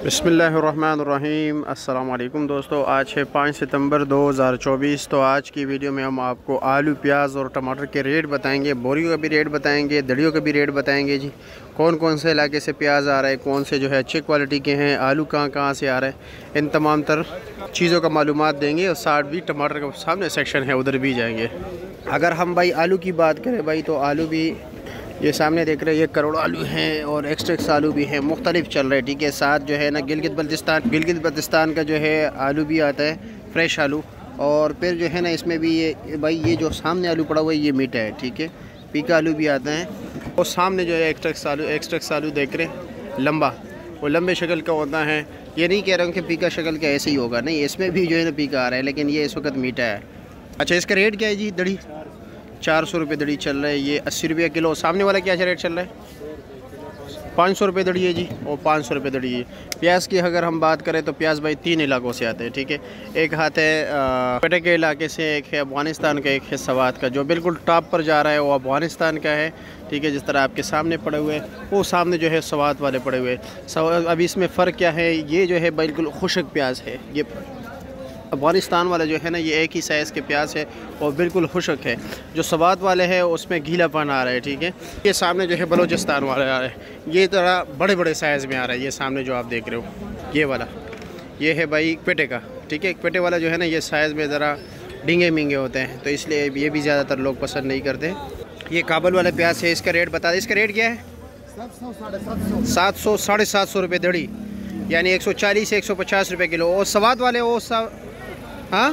बिस्मिल्लाहिर्रहमानिर्रहीम। अस्सलाम वालेकुम दोस्तों, आज है 5 सितंबर 2024। तो आज की वीडियो में हम आपको आलू, प्याज और टमाटर के रेट बताएंगे, बोरियों का भी रेट बताएंगे, दड़ियों का भी रेट बताएंगे जी। कौन कौन से इलाके से प्याज आ रहा है, कौन से जो है अच्छे क्वालिटी के हैं, आलू कहाँ कहाँ से आ रहा है, इन तमाम तर चीज़ों का मालूमात देंगे। और साथ भी टमाटर का सामने सेक्शन है, उधर भी जाएंगे। अगर हम भाई आलू की बात करें भाई, तो आलू भी ये सामने देख रहे हैं, ये करोड़ आलू हैं और एक्स्ट्रा आलू भी हैं, मुख्तलिफ चल रहे हैं। ठीक है, साथ जो है ना गिलगित बल्तिस्तान का जो है आलू भी आता है, फ्रेश आलू। और फिर जो है ना इसमें भी ये भाई, ये जो सामने आलू पड़ा हुआ है ये मीठा है। ठीक है, पीका आलू भी आता है। और सामने जो है एक्स्ट्रा आलू देख रहे हैं, लंबा, वो लंबे शक्ल का होता है। ये नहीं कह रहा हूँ कि पीका शक्ल का ऐसे ही होगा, नहीं, इसमें भी जो है ना पीका आ रहा है, लेकिन ये इस वक्त मीठा है। अच्छा, इसका रेट क्या है जी? दड़ी 400 रुपये दड़ी चल रहा है, ये 80 रुपये किलो। सामने वाला क्या रेट चल रहा है? 500 रुपये दड़ी है जी, और 500 रुपये दड़ी है। प्याज की अगर हम बात करें तो प्याज भाई 3 इलाकों से आते हैं। ठीक है, एक हाथ है पेटे के इलाके से, एक है अफगानिस्तान का, एक है सवात का। जो बिल्कुल टॉप पर जा रहा है वो अफगानिस्तान का है। ठीक है, जिस तरह आपके सामने पड़े हुए हैं, वो सामने जो है सवात वाले पड़े हुए हैं। अब इसमें फ़र्क क्या है? ये जो है बिल्कुल खुशक प्याज है। ये अफगानिस्तान वाला जो है ना, ये एक ही साइज़ के प्याज है और बिल्कुल खुशक है। जो सवात वाले हैं उसमें गीलापन आ रहा है। ठीक है, ये सामने जो है बलूचिस्तान वाला आ रहा है, ये तरह बड़े बड़े साइज़ में आ रहा है। ये सामने जो आप देख रहे हो ये वाला, ये है भाई पेटे का। ठीक है, पेटे वाला जो है ना, ये साइज़ में ज़रा डींगे मींगे होते हैं, तो इसलिए ये भी ज़्यादातर लोग पसंद नहीं करते। ये काबुल वाला प्याज है, इसका रेट बता दें। इसका रेट क्या है? 700 साढ़े 700 रुपये दड़ी, यानी 140 से 150 रुपये किलो। और सवात वाले वो सब, हाँ,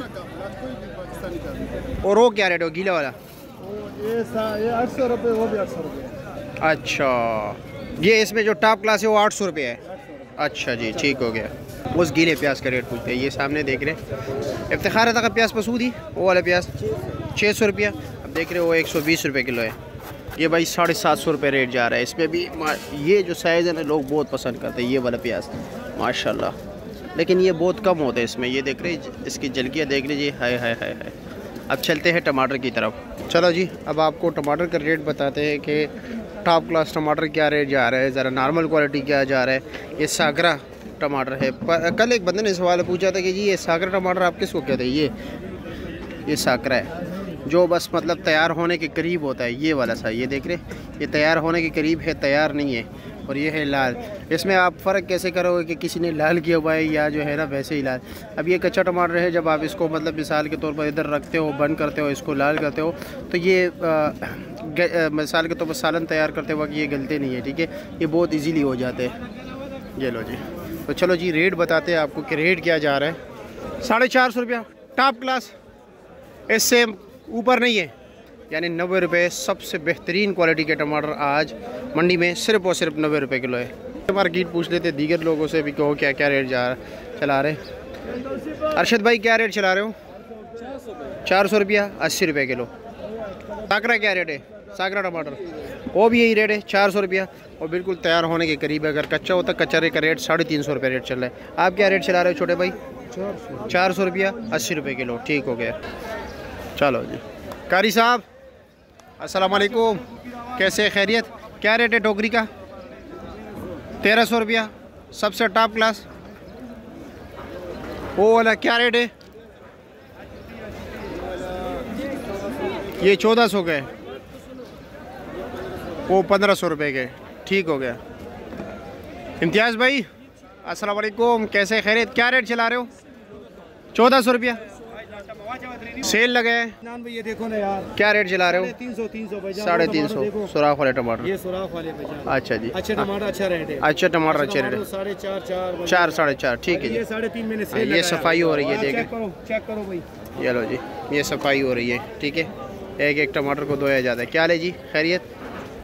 और वो क्या रेट हो गीला वाला? ये 800 रुपये, वो भी 800 रुपये। अच्छा, ये इसमें जो टॉप क्लास है वो 800 रुपये है। अच्छा जी, ठीक हो गया। उस गीले प्याज का रेट पूछते हैं। ये सामने देख रहे हैं इफ्तिखार का प्याज पसूदी, वो वाला प्याज 600 रुपया। अब देख रहे हो वो 120 रुपये किलो है। ये भाई 750 रुपये रेट जा रहा है। इसमें भी ये जो साइज़ है ना, लोग बहुत पसंद करते हैं ये वाला प्याज माशाल्लाह, लेकिन ये बहुत कम होता है इसमें। ये देख रहे हैं, इसकी जलकियाँ देख लीजिए, हाय हाय हाय हाय। अब चलते हैं टमाटर की तरफ। चलो जी, अब आपको टमाटर का रेट बताते हैं कि टॉप क्लास टमाटर क्या रेट जा रहा है, ज़रा नॉर्मल क्वालिटी क्या जा रहा है। ये सागरा टमाटर है। कल एक बंदे ने सवाल पूछा था कि जी ये सागरा टमाटर आप किसको कहते हैं? ये सागरा है जो बस मतलब तैयार होने के करीब होता है, ये वाला सा। ये देख रहे, ये तैयार होने के करीब है, तैयार नहीं है। और ये है लाल। इसमें आप फ़र्क कैसे करोगे कि किसी ने लाल किया हुआ है या जो है ना वैसे ही लाल? अब ये कच्चा टमाटर है, जब आप इसको मतलब मिसाल के तौर पर इधर रखते हो, बंद करते हो, इसको लाल करते हो, तो ये मिसाल के तौर पर सालन तैयार करते वक्त ये गलते नहीं है। ठीक है, ये बहुत इजीली हो जाते हैं। ये लो जी, तो चलो जी रेट बताते हैं आपको कि रेट क्या जा रहा है। 450 रुपया टॉप क्लास, इससे ऊपर नहीं है, यानी 90 रुपये। सबसे बेहतरीन क्वालिटी के टमाटर आज मंडी में सिर्फ और सिर्फ 90 रुपये किलो है। मार्केट पूछ लेते दीगर लोगों से भी, कहो क्या क्या रेट चला रहे। अरशद भाई क्या रेट चला रहे हो? 400 रुपया, 80 रुपये किलो। साकरा क्या रेट है? साकरा टमाटर वो भी यही रेट है, 400 रुपया, और बिल्कुल तैयार होने के करीब है। अगर कच्चा होता, कच्चे का रेट 350 रुपये रेट चल रहा है। आप क्या रेट चला रहे हो छोटे भाई? 400 रुपया, 80 रुपये किलो। ठीक हो गया। चलो जी, कारी साहब अस्सलाम वालेकुम, कैसे खैरियत? क्या रेट है टोकरी का? 1300 रुपया, सबसे टॉप क्लास। वो वाला क्या रेट है? ये 1400 के, वो 1500 रुपये के। ठीक हो गया। इम्तियाज़ भाई अस्सलाम वालेकुम, कैसे खैरियत? क्या रेट चला रहे हो? 1400 रुपया सेल लगे हैं। ये देखो ना यार, क्या रेट चला रहे हो? 300 350 सुराख वाले टमाटर। ये सुराख वाले। अच्छा जी, अच्छे टमाटर, अच्छा रेट है। अच्छा टमाटर अच्छे रेट है। 4 साढ़े 4। ठीक है जी, ये 3.5 महीने से ये सफाई हो रही है। देखें, चेक करो भाई। ये लो जी, ये सफाई हो रही है। ठीक है, एक एक टमाटर को धोया जाता है। क्या ले जी, खैरियत?